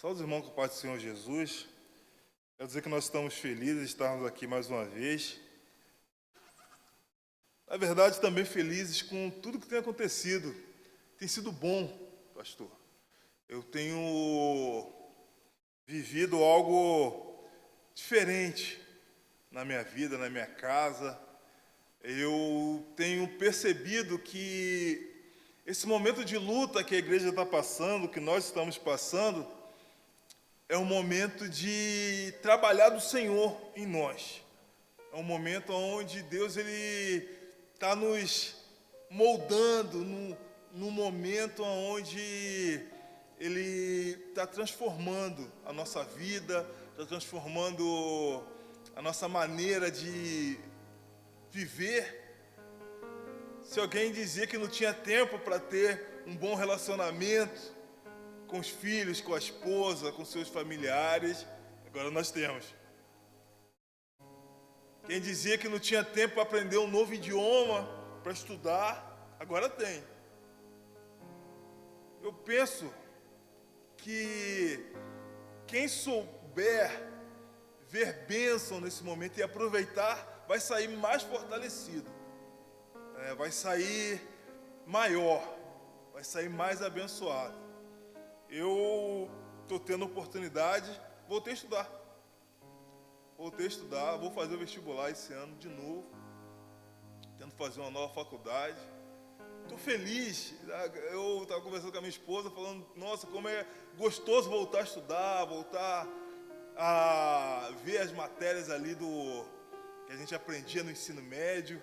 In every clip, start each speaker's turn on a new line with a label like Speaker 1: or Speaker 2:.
Speaker 1: Saúde os irmãos com o Pai do Senhor Jesus. Quero dizer que nós estamos felizes de estarmos aqui mais uma vez. Na verdade, também felizes com tudo que tem acontecido. Tem sido bom, pastor. Eu tenho vivido algo diferente na minha vida, na minha casa. Eu tenho percebido que esse momento de luta que a igreja está passando, que nós estamos passando, é um momento de trabalhar do Senhor em nós. É um momento onde Deus ele está nos moldando, num momento onde Ele está transformando a nossa vida, está transformando a nossa maneira de viver. Se alguém dizia que não tinha tempo para ter um bom relacionamento com os filhos, com a esposa, com seus familiares, agora nós temos. Quem dizia que não tinha tempo para aprender um novo idioma, para estudar, agora tem. Eu penso que quem souber ver bênção nesse momento e aproveitar, vai sair mais fortalecido, vai sair maior, vai sair mais abençoado. Eu estou tendo oportunidade, voltei a estudar, vou fazer o vestibular esse ano de novo, tento fazer uma nova faculdade. Estou feliz. Eu estava conversando com a minha esposa, falando, nossa, como é gostoso voltar a estudar, voltar a ver as matérias ali que a gente aprendia no ensino médio.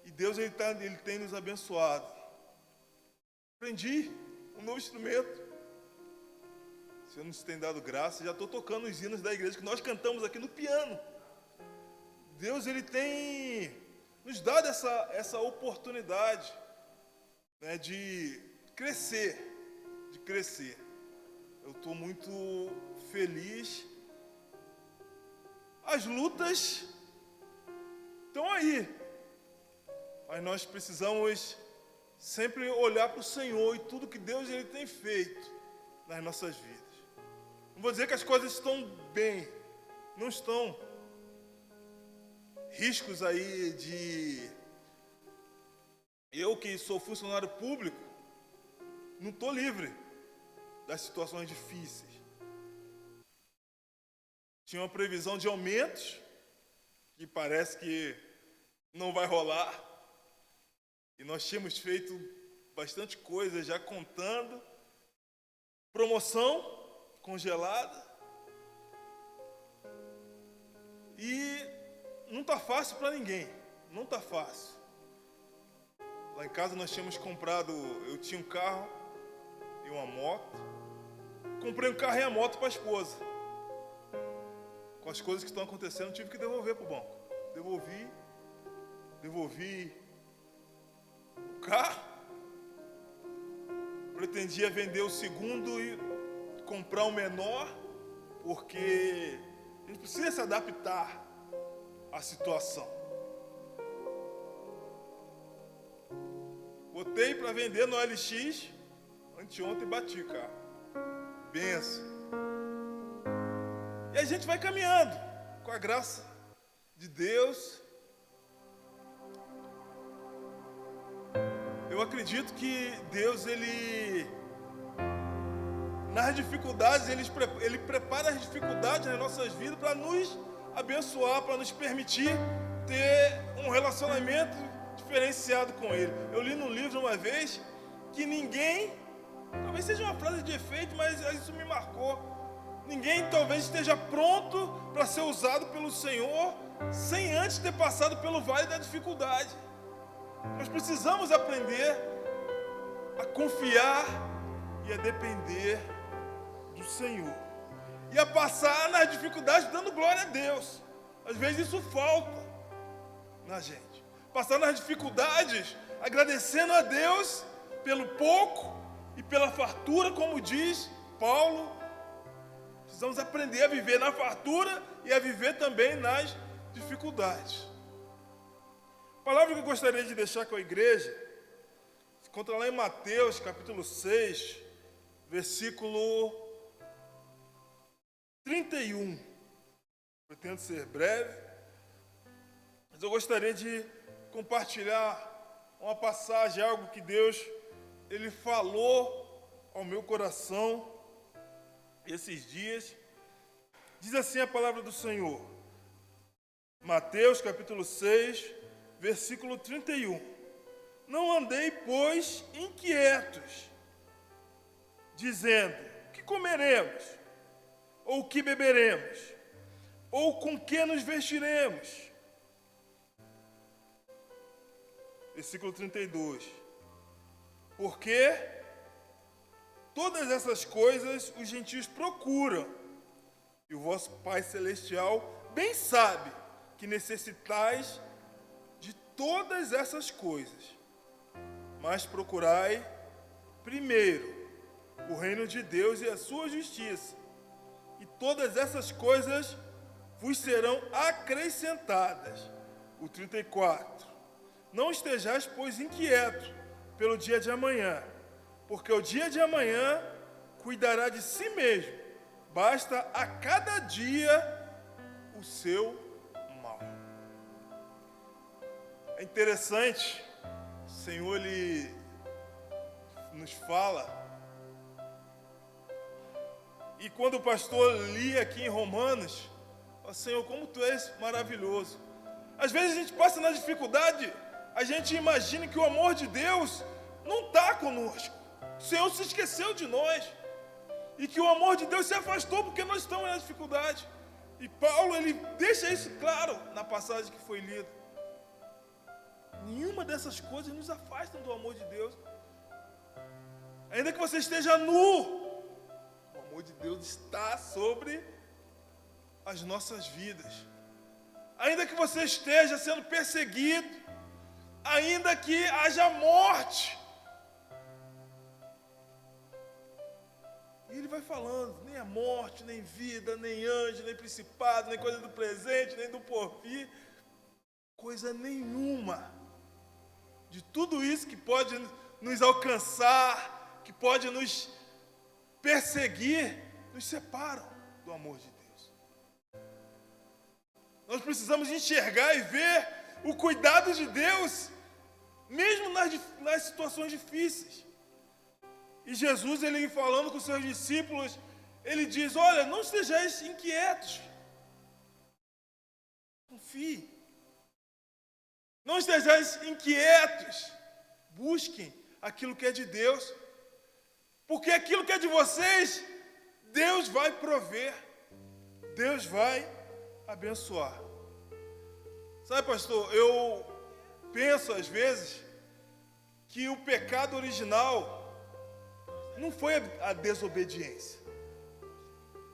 Speaker 1: E Deus ele tem nos abençoado. Aprendi um novo instrumento. O Senhor nos tem dado graça. Já estou tocando os hinos da igreja que nós cantamos aqui no piano. Deus ele tem nos dado essa oportunidade, de crescer, Eu estou muito feliz. As lutas estão aí, mas nós precisamos sempre olhar para o Senhor e tudo que Deus ele tem feito nas nossas vidas. Não vou dizer que as coisas estão bem, não estão. Riscos aí de... Eu que sou funcionário público, não estou livre das situações difíceis. Tinha uma previsão de aumentos, que parece que não vai rolar. E nós tínhamos feito bastante coisa já contando. Promoção congelada. E não está fácil para ninguém. Não está fácil. Lá em casa nós tínhamos comprado... Eu tinha um carro e uma moto. Comprei um carro e a moto para a esposa. Com as coisas que estão acontecendo, tive que devolver para o banco. Devolvi o carro. Pretendia vender o segundo e comprar um menor, porque a gente precisa se adaptar à situação. Botei para vender no LX, anteontem bati o carro. Benção. E a gente vai caminhando, com a graça de Deus. Eu acredito que Deus, nas dificuldades, Ele prepara as dificuldades nas nossas vidas para nos abençoar, para nos permitir ter um relacionamento diferenciado com Ele. Eu li num livro uma vez que ninguém, talvez seja uma frase de efeito, mas isso me marcou. Ninguém talvez esteja pronto para ser usado pelo Senhor sem antes ter passado pelo vale da dificuldade. Nós precisamos aprender a confiar e a depender do Senhor. E a passar nas dificuldades dando glória a Deus. Às vezes isso falta na gente. Passar nas dificuldades agradecendo a Deus pelo pouco e pela fartura, como diz Paulo. Precisamos aprender a viver na fartura e a viver também nas dificuldades. A palavra que eu gostaria de deixar com a igreja se encontra lá em Mateus, capítulo 6, versículo 31. Pretendo ser breve, mas eu gostaria de compartilhar uma passagem, algo que Deus ele falou ao meu coração esses dias. Diz assim a palavra do Senhor, Mateus capítulo 6, versículo 31. Não andei, pois, inquietos, dizendo, o que comeremos? Ou o que beberemos? Ou com que nos vestiremos? Versículo 32. Porque todas essas coisas os gentios procuram, e o vosso Pai Celestial bem sabe que necessitais de todas essas coisas. Mas procurai primeiro o reino de Deus e a sua justiça, e todas essas coisas vos serão acrescentadas. O 34. Não estejais, pois, inquietos pelo dia de amanhã, porque o dia de amanhã cuidará de si mesmo. Basta a cada dia o seu mal. É interessante, o Senhor ele nos fala. E quando o pastor lia aqui em Romanos, ó Senhor, como Tu és maravilhoso. Às vezes a gente passa na dificuldade, a gente imagina que o amor de Deus não está conosco. O Senhor se esqueceu de nós. E que o amor de Deus se afastou porque nós estamos na dificuldade. E Paulo, ele deixa isso claro na passagem que foi lida. Nenhuma dessas coisas nos afastam do amor de Deus. Ainda que você esteja nu, o amor de Deus está sobre as nossas vidas. Ainda que você esteja sendo perseguido, ainda que haja morte. E ele vai falando, nem a morte, nem vida, nem anjo, nem principado, nem coisa do presente, nem do porvir, coisa nenhuma de tudo isso que pode nos alcançar, que pode nos perseguir, nos separam do amor de Deus. Nós precisamos enxergar e ver o cuidado de Deus, mesmo nas situações difíceis. E Jesus, ele falando com os seus discípulos, ele diz, olha, não estejais inquietos. Confie. Não estejais inquietos. Busquem aquilo que é de Deus. Porque aquilo que é de vocês, Deus vai prover. Deus vai abençoar. Sabe, pastor, eu penso às vezes que o pecado original não foi a desobediência.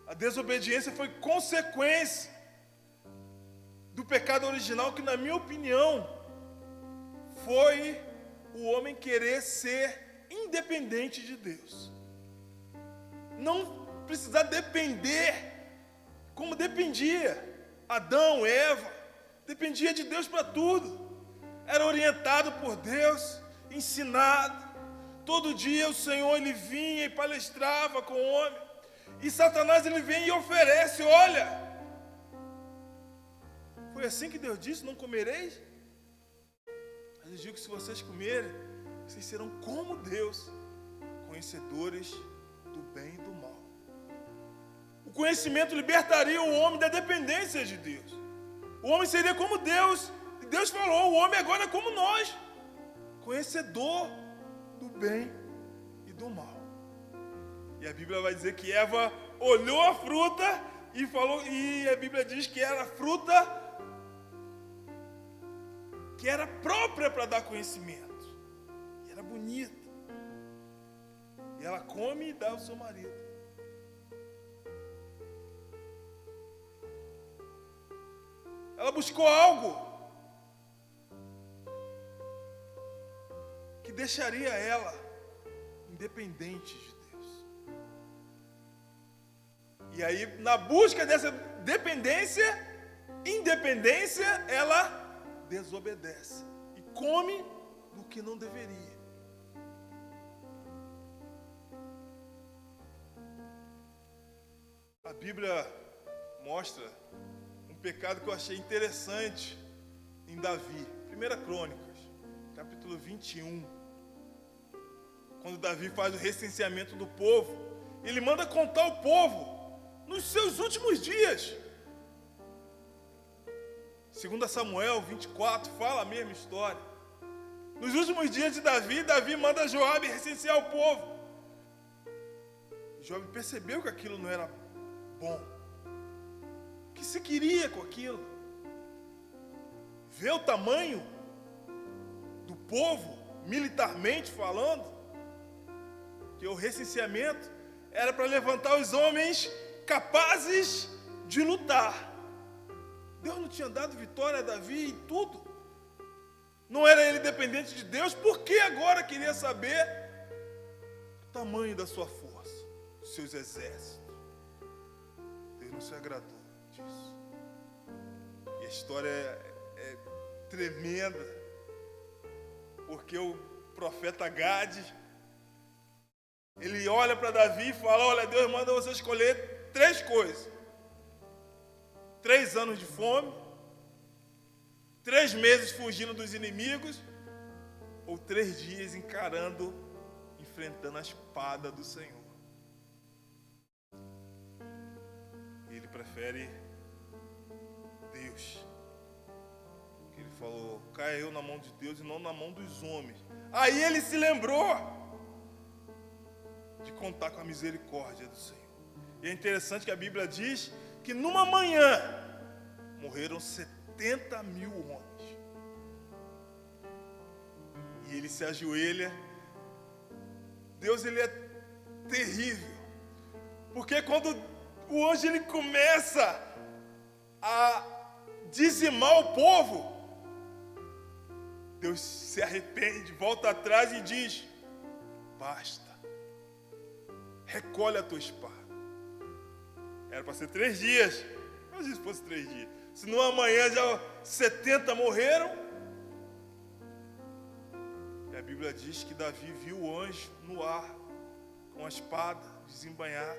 Speaker 1: A desobediência foi consequência do pecado original, que, na minha opinião, foi o homem querer ser independente de Deus. Não precisar depender como dependia Adão, Eva. Dependia de Deus para tudo. Era orientado por Deus, ensinado. Todo dia o Senhor, ele vinha e palestrava com o homem. E Satanás, ele vem e oferece, olha, foi assim que Deus disse, não comereis? Mas eu digo que se vocês comerem, vocês serão como Deus, conhecedores do bem e do mal. O conhecimento libertaria o homem da dependência de Deus. O homem seria como Deus. E Deus falou, o homem agora é como nós, conhecedor do bem e do mal. E a Bíblia vai dizer que Eva olhou a fruta e falou, e a Bíblia diz que era a fruta que era própria para dar conhecimento. E era bonita. E ela come e dá ao seu marido. Ela buscou algo que deixaria ela independente de Deus. E aí, na busca dessa independência, ela desobedece e come do que não deveria. Bíblia mostra um pecado que eu achei interessante em Davi. 1 Crônicas, capítulo 21. Quando Davi faz o recenseamento do povo, ele manda contar o povo nos seus últimos dias. 2 Samuel 24 fala a mesma história. Nos últimos dias de Davi, Davi manda Joabe recensear o povo. Joabe percebeu que aquilo não era bom. O que se queria com aquilo? Ver o tamanho do povo, militarmente falando, que o recenseamento era para levantar os homens capazes de lutar. Deus não tinha dado vitória a Davi em tudo. Não era ele dependente de Deus, por que agora queria saber o tamanho da sua força, dos seus exércitos? Deus não se agradou disso. E a história é tremenda, porque o profeta Gade, ele olha para Davi e fala: olha, Deus manda você escolher 3 coisas. 3 anos de fome, 3 meses fugindo dos inimigos, ou 3 dias enfrentando a espada do Senhor. Ele prefere Deus. Ele falou: caia eu na mão de Deus e não na mão dos homens. Aí ele se lembrou de contar com a misericórdia do Senhor. E é interessante que a Bíblia diz que numa manhã morreram 70 mil homens. E ele se ajoelha. Deus, ele é terrível, porque quando o anjo ele começa a dizimar o povo, Deus se arrepende, volta atrás e diz: basta, recolhe a tua espada. Era para ser 3 dias, mas se fosse 3 dias, se não amanhã já 70 morreram. E a Bíblia diz que Davi viu o anjo no ar, com a espada, desembainhar.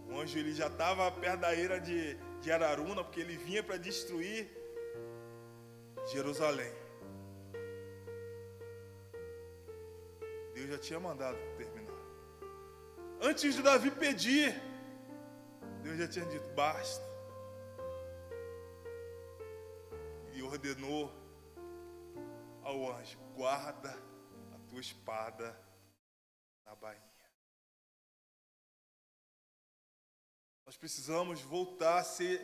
Speaker 1: O anjo ele já estava perto da eira de Araruna, porque ele vinha para destruir Jerusalém. Deus já tinha mandado terminar. Antes de Davi pedir, Deus já tinha dito: basta. E ordenou ao anjo: guarda a tua espada na bainha. Nós precisamos voltar a ser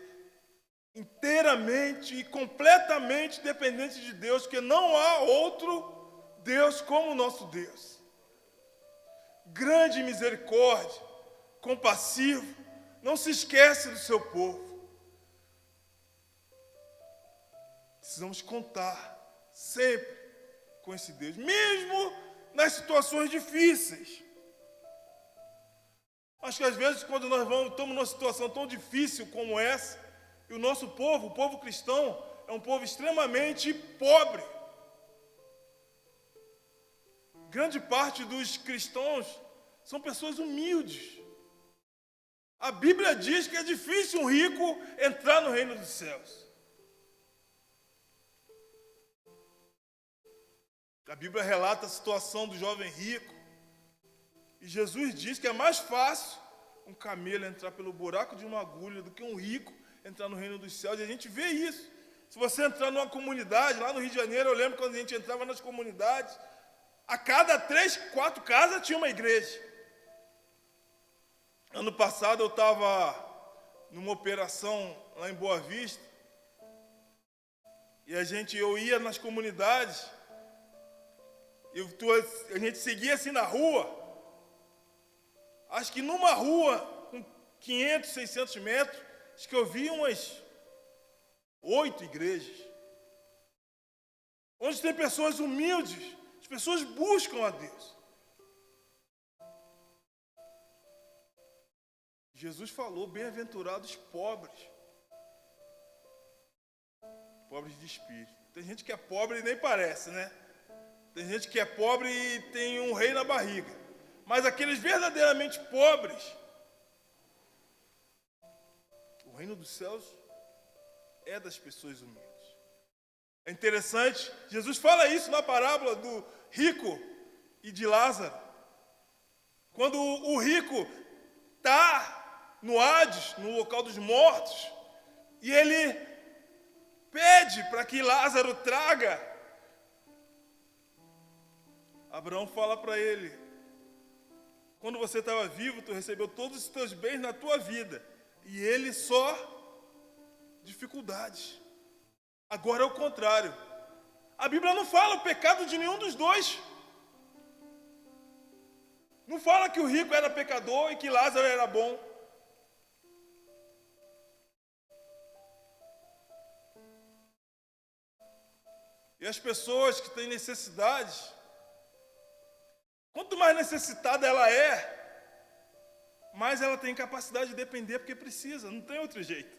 Speaker 1: inteiramente e completamente dependentes de Deus, porque não há outro Deus como o nosso Deus. Grande misericórdia, compassivo, não se esquece do seu povo. Precisamos contar sempre com esse Deus, mesmo nas situações difíceis. Acho que às vezes quando nós estamos numa situação tão difícil como essa, e o nosso povo, o povo cristão, é um povo extremamente pobre. Grande parte dos cristãos são pessoas humildes. A Bíblia diz que é difícil um rico entrar no reino dos céus. A Bíblia relata a situação do jovem rico. E Jesus diz que é mais fácil um camelo entrar pelo buraco de uma agulha do que um rico entrar no reino dos céus. E a gente vê isso. Se você entrar numa comunidade, lá no Rio de Janeiro, eu lembro quando a gente entrava nas comunidades, a cada 3, 4 casas tinha uma igreja. Ano passado eu estava numa operação lá em Boa Vista, e eu ia nas comunidades, a gente seguia assim na rua, acho que numa rua com 500, 600 metros, acho que eu vi umas 8 igrejas, onde tem pessoas humildes, as pessoas buscam a Deus. Jesus falou: bem-aventurados pobres de espírito. Tem gente que é pobre e nem parece, né? Tem gente que é pobre e tem um rei na barriga. Mas aqueles verdadeiramente pobres reino dos céus é das pessoas humildes. É interessante, Jesus fala isso na parábola do rico e de Lázaro. Quando o rico está no Hades, no local dos mortos, e ele pede para que Lázaro traga, Abraão fala para ele: quando você estava vivo, tu recebeu todos os teus bens na tua vida, e ele só dificuldades. Agora é o contrário. A Bíblia não fala o pecado de nenhum dos dois. Não fala que o rico era pecador e que Lázaro era bom. E as pessoas que têm necessidades, quanto mais necessitada ela é, mais ela tem capacidade de depender porque precisa, não tem outro jeito.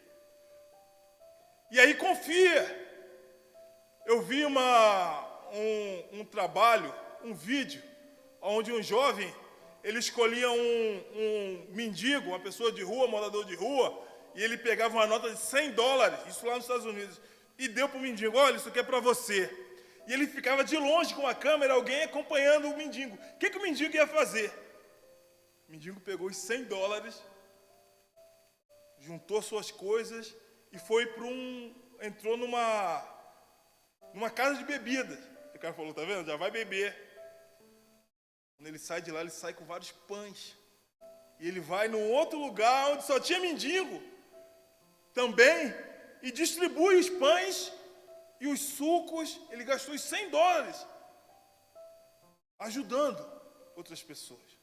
Speaker 1: E aí confia. Eu vi um trabalho, um vídeo, onde um jovem, ele escolhia um mendigo, uma pessoa de rua, morador de rua, e ele pegava uma nota de $100, isso lá nos Estados Unidos, e deu para o mendigo: olha, isso aqui é para você. E ele ficava de longe com a câmera, alguém acompanhando o mendigo. O que o mendigo ia fazer? O mendigo pegou os $100, juntou suas coisas e foi entrou numa casa de bebidas. O cara falou: tá vendo? Já vai beber. Quando ele sai de lá, ele sai com vários pães. E ele vai num outro lugar onde só tinha mendigo também e distribui os pães e os sucos. Ele gastou os $100 ajudando outras pessoas.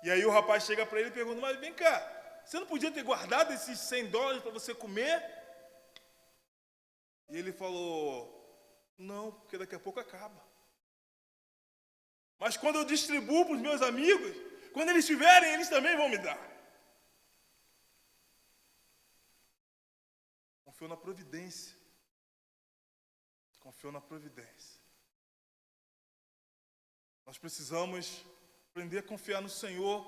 Speaker 1: E aí o rapaz chega para ele e pergunta: mas vem cá, você não podia ter guardado esses $100 para você comer? E ele falou: não, porque daqui a pouco acaba. Mas quando eu distribuo para os meus amigos, quando eles tiverem, eles também vão me dar. Confiou na providência. Confiou na providência. Nós precisamos aprender a confiar no Senhor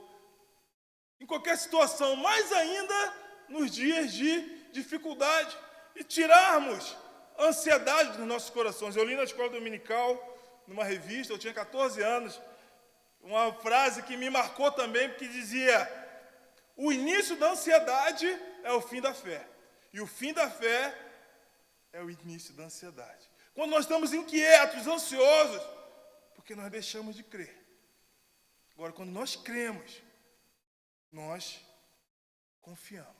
Speaker 1: em qualquer situação, mais ainda nos dias de dificuldade, e tirarmos a ansiedade dos nossos corações. Eu li na escola dominical, numa revista, eu tinha 14 anos, uma frase que me marcou também, porque dizia: o início da ansiedade é o fim da fé, e o fim da fé é o início da ansiedade. Quando nós estamos inquietos, ansiosos, porque nós deixamos de crer. Agora, quando nós cremos, nós confiamos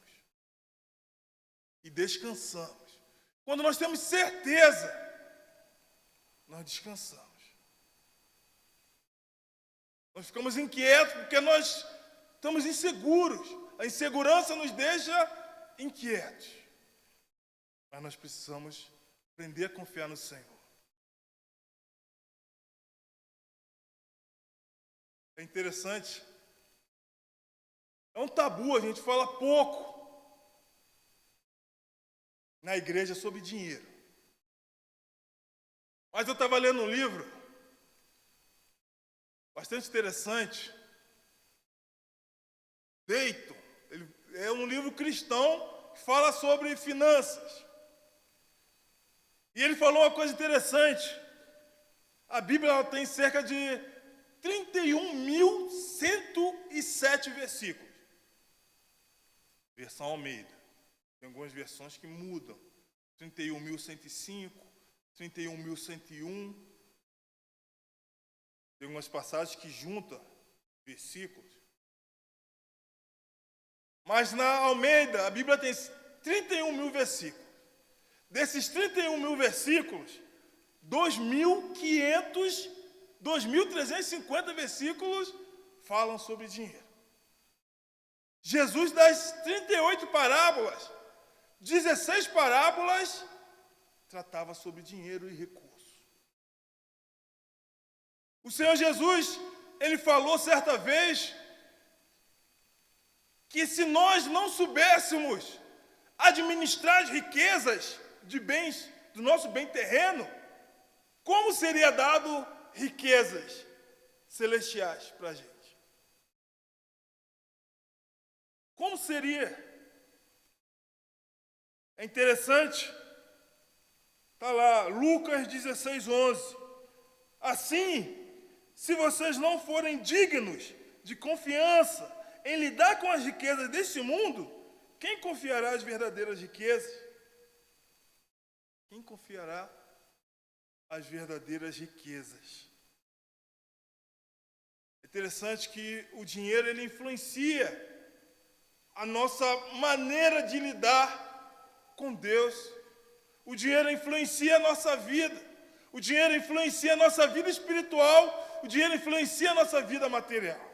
Speaker 1: e descansamos. Quando nós temos certeza, nós descansamos. Nós ficamos inquietos porque nós estamos inseguros. A insegurança nos deixa inquietos. Mas nós precisamos aprender a confiar no Senhor. É interessante. É um tabu, a gente fala pouco na igreja sobre dinheiro. Mas eu estava lendo um livro bastante interessante, Dayton. Ele é um livro cristão que fala sobre finanças. E ele falou uma coisa interessante. A Bíblia ela tem cerca de 31.107 versículos. Versão Almeida. Tem algumas versões que mudam. 31.105, 31.101. Tem algumas passagens que juntam versículos. Mas na Almeida, a Bíblia tem 31.000 versículos. Desses 31.000 versículos, 2.350 versículos falam sobre dinheiro. Jesus, das 38 parábolas, 16 parábolas tratava sobre dinheiro e recursos. O Senhor Jesus, ele falou certa vez que se nós não soubéssemos administrar as riquezas de bens, do nosso bem terreno, como seria dado riquezas celestiais para a gente? Como seria? É interessante, está lá, Lucas 16:11. Assim, se vocês não forem dignos de confiança em lidar com as riquezas deste mundo, quem confiará as verdadeiras riquezas? Quem confiará as verdadeiras riquezas? É interessante que o dinheiro ele influencia a nossa maneira de lidar com Deus. O dinheiro influencia a nossa vida. O dinheiro influencia a nossa vida espiritual. O dinheiro influencia a nossa vida material.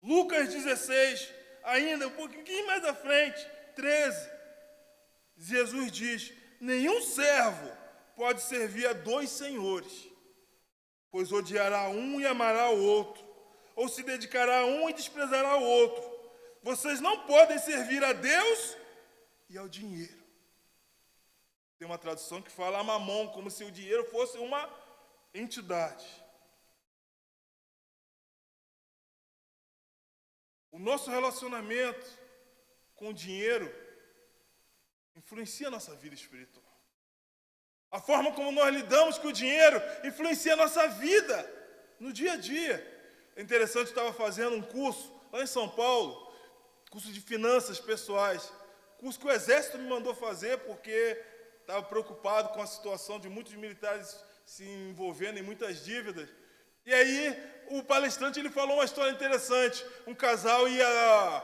Speaker 1: Lucas 16, ainda um pouquinho mais à frente, 13. Jesus diz: nenhum servo pode servir a dois senhores, pois odiará um e amará o outro, ou se dedicará a um e desprezará o outro. Vocês não podem servir a Deus e ao dinheiro. Tem uma tradução que fala a mamon, como se o dinheiro fosse uma entidade. O nosso relacionamento com o dinheiro influencia a nossa vida espiritual. A forma como nós lidamos com o dinheiro influencia a nossa vida no dia a dia. É interessante, eu estava fazendo um curso lá em São Paulo, curso de finanças pessoais, curso que o Exército me mandou fazer porque estava preocupado com a situação de muitos militares se envolvendo em muitas dívidas. E aí o palestrante ele falou uma história interessante. Um casal ia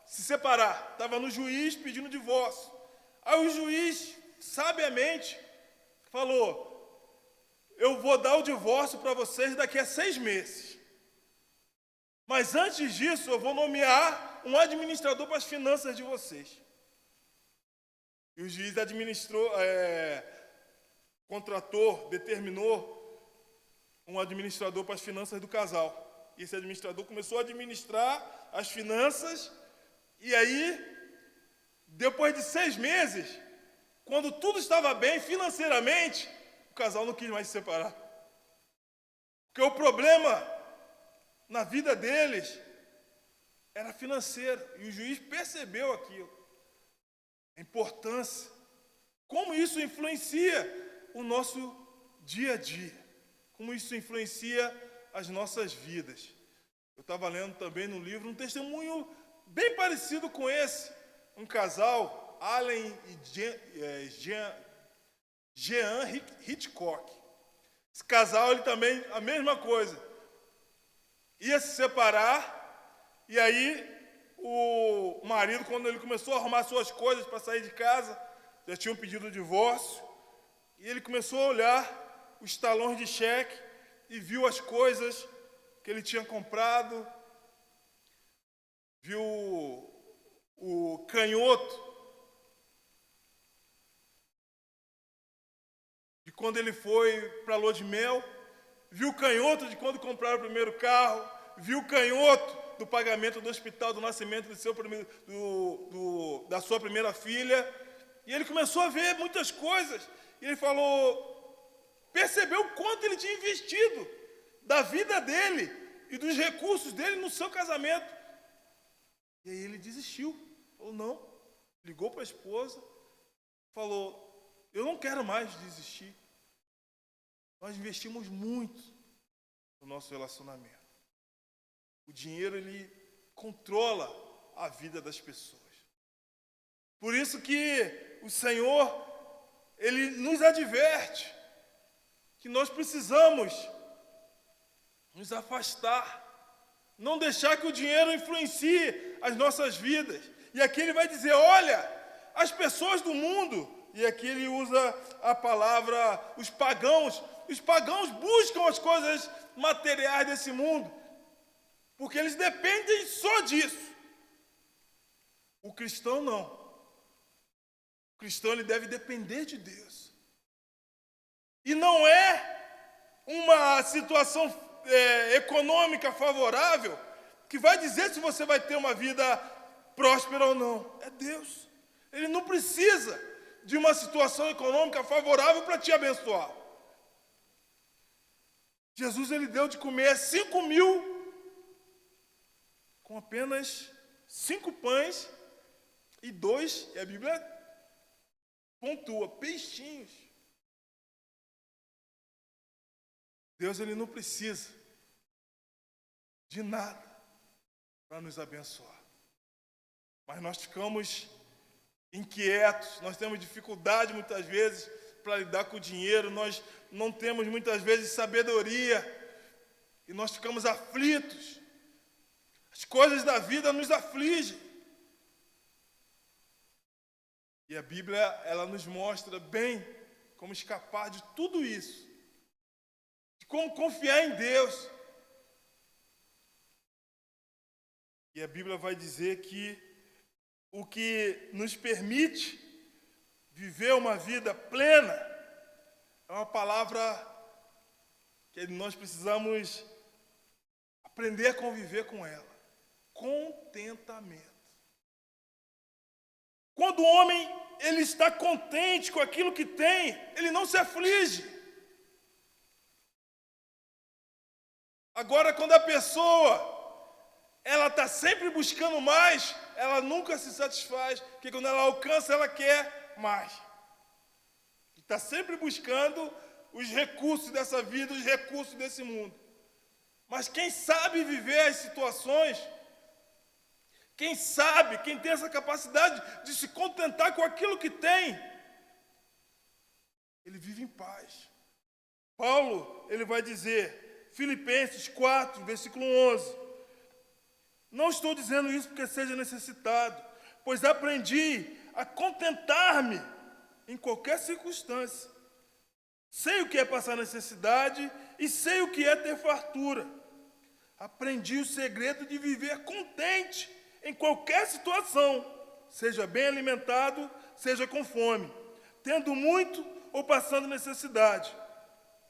Speaker 1: se separar, estava no juiz pedindo divórcio. Aí o juiz, sabiamente, falou: eu vou dar o divórcio para vocês daqui a 6 meses. Mas antes disso, eu vou nomear um administrador para as finanças de vocês. E o juiz determinou um administrador para as finanças do casal. E esse administrador começou a administrar as finanças, e aí, depois de 6 meses, quando tudo estava bem financeiramente, o casal não quis mais se separar. Porque o problema na vida deles era financeiro, e o juiz percebeu aquilo. A importância, como isso influencia o nosso dia a dia, como isso influencia as nossas vidas. Eu estava lendo também no livro um testemunho bem parecido com esse, um casal, Allen e Jean Hitchcock. Esse casal, ele também, a mesma coisa, ia se separar, e aí o marido, quando ele começou a arrumar suas coisas para sair de casa, já tinha um pedido de divórcio, e ele começou a olhar os talões de cheque e viu as coisas que ele tinha comprado, viu o canhoto de quando ele foi para a lua de mel, viu o canhoto de quando compraram o primeiro carro, viu o canhoto do pagamento do hospital do nascimento da sua primeira filha, e ele começou a ver muitas coisas, e ele percebeu o quanto ele tinha investido da vida dele e dos recursos dele no seu casamento. E aí ele desistiu, falou não, ligou para a esposa, falou: eu não quero mais desistir. Nós investimos muito no nosso relacionamento. O dinheiro, ele controla a vida das pessoas. Por isso que o Senhor, ele nos adverte que nós precisamos nos afastar, não deixar que o dinheiro influencie as nossas vidas. E aqui ele vai dizer: olha, as pessoas do mundo, e aqui ele usa a palavra os pagãos buscam as coisas materiais desse mundo, porque eles dependem só disso. O cristão não. O cristão, ele deve depender de Deus. E não é uma situação econômica favorável que vai dizer se você vai ter uma vida próspera ou não. É Deus. Ele não precisa de uma situação econômica favorável para te abençoar. Jesus, ele deu de comer 5.000 com apenas 5 pães E 2, e a Bíblia pontua, peixinhos. Deus, ele não precisa de nada para nos abençoar. Mas nós ficamos inquietos, nós temos dificuldade muitas vezes para lidar com o dinheiro, nós não temos muitas vezes sabedoria e nós ficamos aflitos. As coisas da vida nos afligem. E a Bíblia, ela nos mostra bem como escapar de tudo isso, de como confiar em Deus. E a Bíblia vai dizer que o que nos permite viver uma vida plena é uma palavra que nós precisamos aprender a conviver com ela. Contentamento. Quando o homem ele está contente com aquilo que tem, ele não se aflige. Agora, quando a pessoa ela está sempre buscando mais, ela nunca se satisfaz, porque quando ela alcança, ela quer mais. E está sempre buscando os recursos dessa vida, os recursos desse mundo. Mas quem sabe viver as situações, quem sabe, quem tem essa capacidade de se contentar com aquilo que tem, ele vive em paz. Paulo, ele vai dizer, Filipenses 4, versículo 11, não estou dizendo isso porque seja necessitado, pois aprendi a contentar-me em qualquer circunstância. Sei o que é passar necessidade e sei o que é ter fartura. Aprendi o segredo de viver contente em qualquer situação, seja bem alimentado, seja com fome, tendo muito ou passando necessidade.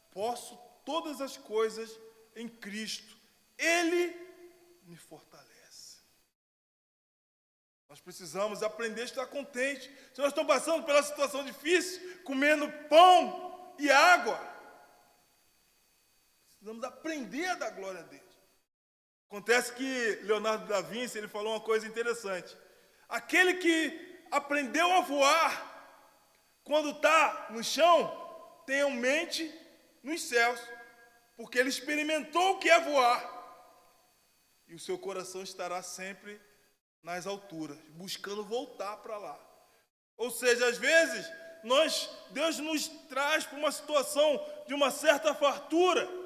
Speaker 1: Posso todas as coisas em Cristo. Ele me fortalece. Nós precisamos aprender a estar contente. Se nós estamos passando pela situação difícil, comendo pão e água, precisamos aprender a dar glória a Deus. Acontece que Leonardo da Vinci, ele falou uma coisa interessante. Aquele que aprendeu a voar, quando está no chão, tem a mente nos céus, porque ele experimentou o que é voar. E o seu coração estará sempre nas alturas, buscando voltar para lá. Ou seja, às vezes, Deus nos traz para uma situação de uma certa fartura,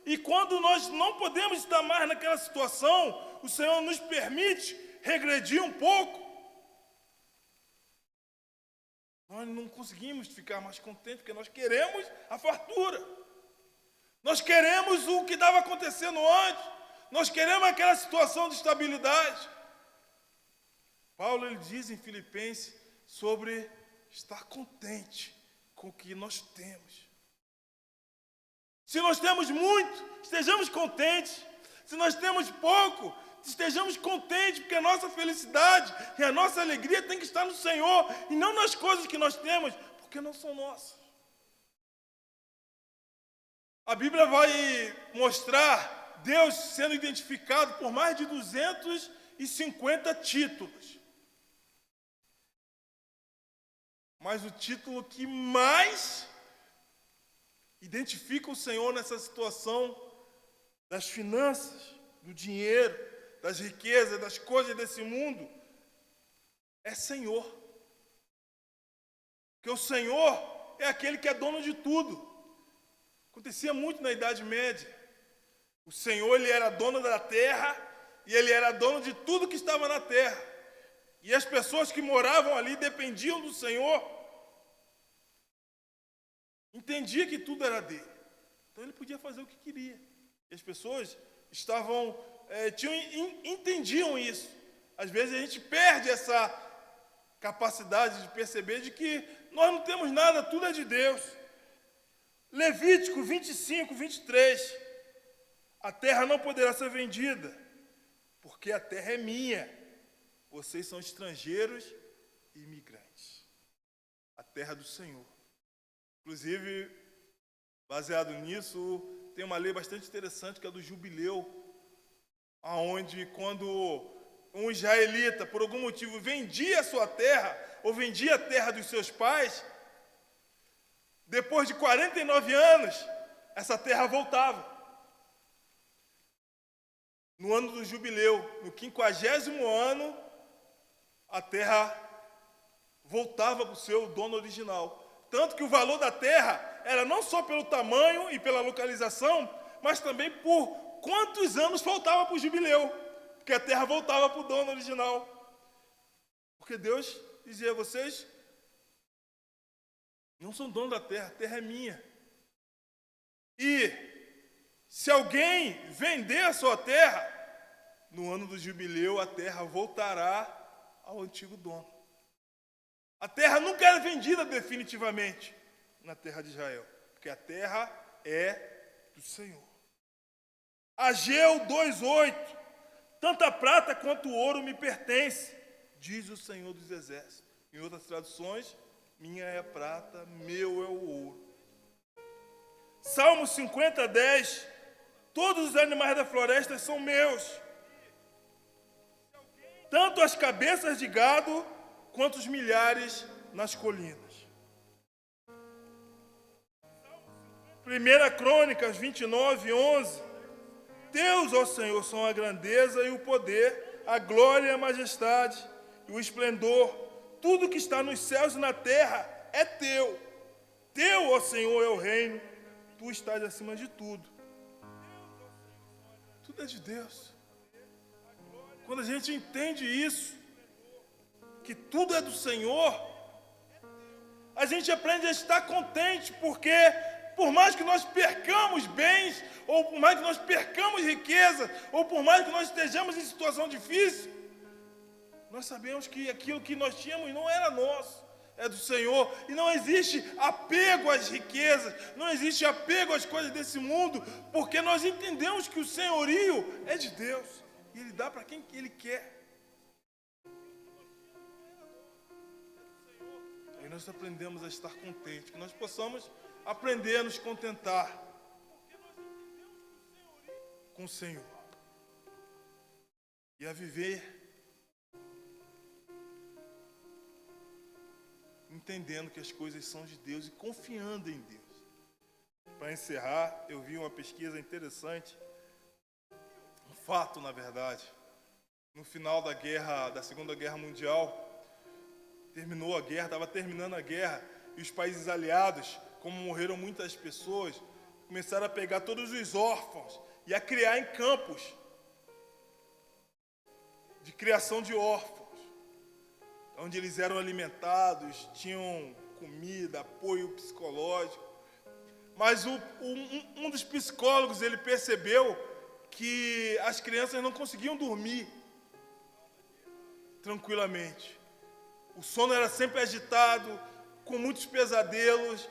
Speaker 1: e quando nós não podemos estar mais naquela situação, o Senhor nos permite regredir um pouco. Nós não conseguimos ficar mais contentes, porque nós queremos a fartura. Nós queremos o que estava acontecendo antes. Nós queremos aquela situação de estabilidade. Paulo, ele diz em Filipenses sobre estar contente com o que nós temos. Se nós temos muito, estejamos contentes. Se nós temos pouco, estejamos contentes, porque a nossa felicidade e a nossa alegria tem que estar no Senhor e não nas coisas que nós temos, porque não são nossas. A Bíblia vai mostrar Deus sendo identificado por mais de 250 títulos. Mas o título que mais identifica o Senhor nessa situação das finanças, do dinheiro, das riquezas, das coisas desse mundo, é Senhor. Porque o Senhor é aquele que é dono de tudo. Acontecia muito na Idade Média. O Senhor, ele era dono da terra e ele era dono de tudo que estava na terra. E as pessoas que moravam ali dependiam do Senhor. Entendia que tudo era dele. Então ele podia fazer o que queria. E as pessoas entendiam isso. Às vezes a gente perde essa capacidade de perceber de que nós não temos nada, tudo é de Deus. Levítico 25, 23. A terra não poderá ser vendida, porque a terra é minha. Vocês são estrangeiros e imigrantes. A terra do Senhor. Inclusive, baseado nisso, tem uma lei bastante interessante que é do jubileu, aonde quando um israelita, por algum motivo, vendia a sua terra, ou vendia a terra dos seus pais, depois de 49 anos, essa terra voltava. No ano do jubileu, no 50º ano, a terra voltava para o seu dono original. Tanto que o valor da terra era não só pelo tamanho e pela localização, mas também por quantos anos faltava para o jubileu, porque a terra voltava para o dono original. Porque Deus dizia a vocês, não são dono da terra, a terra é minha. E se alguém vender a sua terra, no ano do jubileu a terra voltará ao antigo dono. A terra nunca era vendida definitivamente na terra de Israel, porque a terra é do Senhor. Ageu 2:8, tanto a prata quanto o ouro me pertence, diz o Senhor dos Exércitos. Em outras traduções, minha é a prata, meu é o ouro. Salmo 50:10, todos os animais da floresta são meus, tanto as cabeças de gado quanto os milhares nas colinas. 1 Crônicas 29:11, teus, ó Senhor, são a grandeza e o poder, a glória e a majestade e o esplendor. Tudo que está nos céus e na terra é teu. Teu, ó Senhor, é o reino. Tu estás acima de tudo. Tudo é de Deus. Quando a gente entende isso, que tudo é do Senhor, a gente aprende a estar contente, porque por mais que nós percamos bens, ou por mais que nós percamos riqueza, ou por mais que nós estejamos em situação difícil, nós sabemos que aquilo que nós tínhamos não era nosso, é do Senhor. E não existe apego às riquezas, não existe apego às coisas desse mundo, porque nós entendemos que o senhorio é de Deus, e Ele dá para quem Ele quer. Aí nós aprendemos a estar contentes, que nós possamos aprender a nos contentar com o Senhor e a viver entendendo que as coisas são de Deus e confiando em Deus. Para encerrar, eu vi uma pesquisa interessante, um fato, na verdade. No final da Segunda Guerra Mundial, terminou a guerra, estava terminando a guerra, e os países aliados, como morreram muitas pessoas, começaram a pegar todos os órfãos e a criar em campos de criação de órfãos, onde eles eram alimentados, tinham comida, apoio psicológico. Mas um dos psicólogos, ele percebeu que as crianças não conseguiam dormir tranquilamente. O sono era sempre agitado, com muitos pesadelos,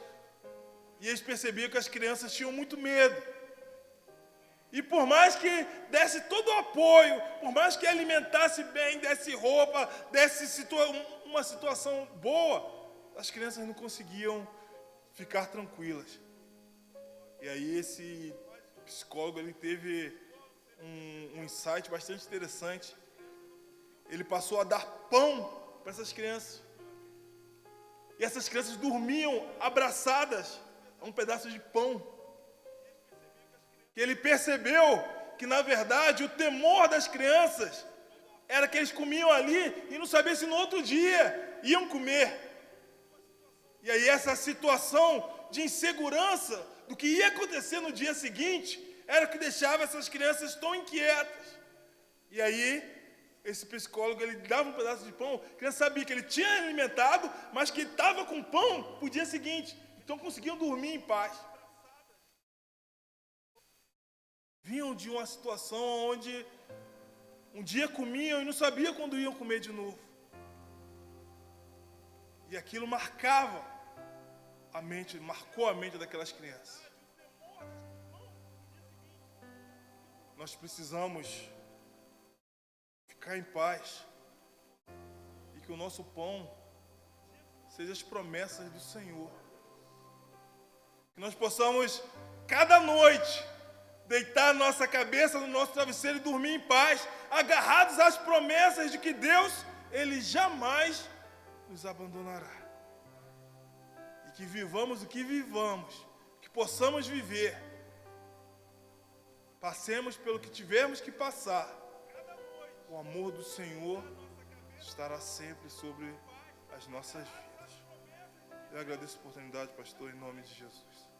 Speaker 1: e eles percebiam que as crianças tinham muito medo. E por mais que desse todo o apoio, por mais que alimentasse bem, desse roupa, desse uma situação boa, as crianças não conseguiam ficar tranquilas. E aí esse psicólogo, ele teve um insight bastante interessante. Ele passou a dar pão para essas crianças. E essas crianças dormiam abraçadas a um pedaço de pão. Que ele percebeu que, na verdade, o temor das crianças era que eles comiam ali e não sabiam se no outro dia iam comer. E aí essa situação de insegurança do que ia acontecer no dia seguinte era o que deixava essas crianças tão inquietas. E aí esse psicólogo, ele dava um pedaço de pão, a criança sabia que ele tinha alimentado, mas que estava com pão para o dia seguinte. Então conseguiam dormir em paz. Vinham de uma situação onde um dia comiam e não sabiam quando iam comer de novo. E aquilo marcava a mente, marcou a mente daquelas crianças. Nós precisamos ficar em paz e que o nosso pão seja as promessas do Senhor. Que nós possamos, cada noite, deitar a nossa cabeça no nosso travesseiro e dormir em paz, agarrados às promessas de que Deus, Ele jamais nos abandonará. E que vivamos o que vivamos, que possamos viver, passemos pelo que tivermos que passar, o amor do Senhor estará sempre sobre as nossas vidas. Eu agradeço a oportunidade, pastor, em nome de Jesus.